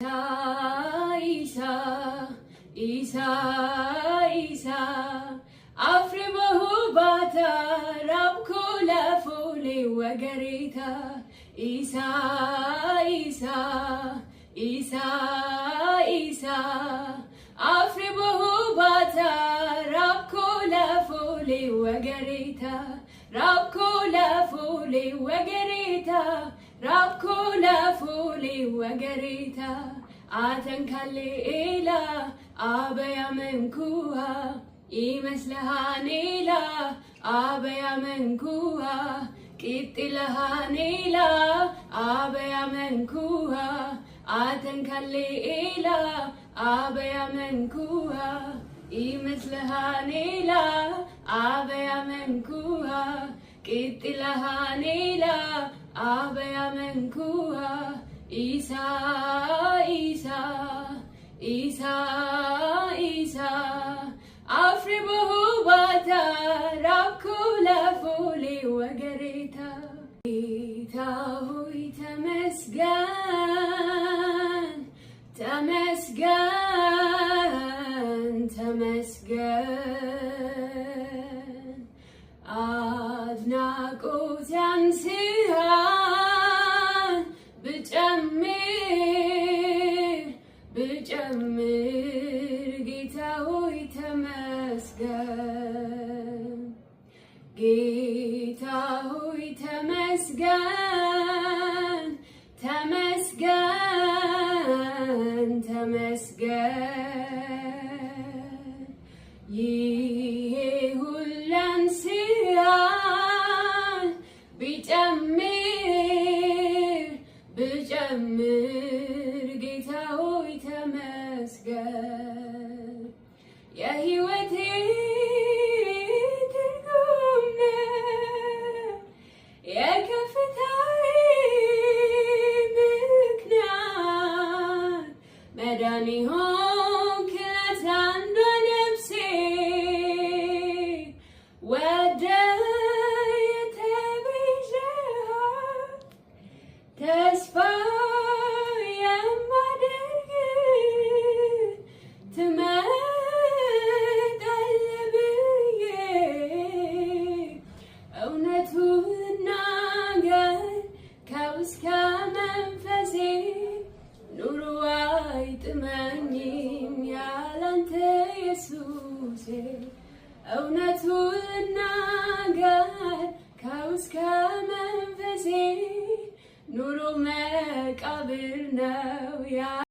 Isa, Isa, Isa, Afribahu bata, Rabkula fuli wagarita. Isa, Isa, Isa, Isa, Afribahu bata, Rabkula fuli wagarita. Rabkula fuli wagarita. Rabkula fuli wagarita. Atankale ila abaya menkuha imeslahanila abaya menkuha kittilahanila abaya menkuha atankale ila abaya menkuha imeslahanila abaya menkuha kittilahanila abaya menkuha. Isa, Isa, Isa, Isa, Afribahu bata, Rabkula fuli wagarita. Ita hui temesgan, temesgan, temesgan. Adnaqot yansihan ብጨምር ጌታ ሆይ ተመስገን፣ ጌታ ሆይ ተመስገን፣ ተመስገን፣ ተመስገን። ይሄ ሁሉን ሲያል ብጨምር ጌታ ሆይ ተመስገን። የሕይወቴ ትርጉም ነህ፣ የከፍታዬ ምክንያት፣ መዳኔ ሆንክ ለአንዷ ነፍሴ ወደህ የተቤዠሃት ተስፋ የማደርግ ትመጣለህ ብዬ እውነቱን ልናገር ከውስጥ ከመንፈሴ ኑሮ አይጥመኝም ያላንተ ኢየሱሴ። እውነቱን ልናገር ከውስጥ ከመንፈሴ ኑሮ መቃብር ነው።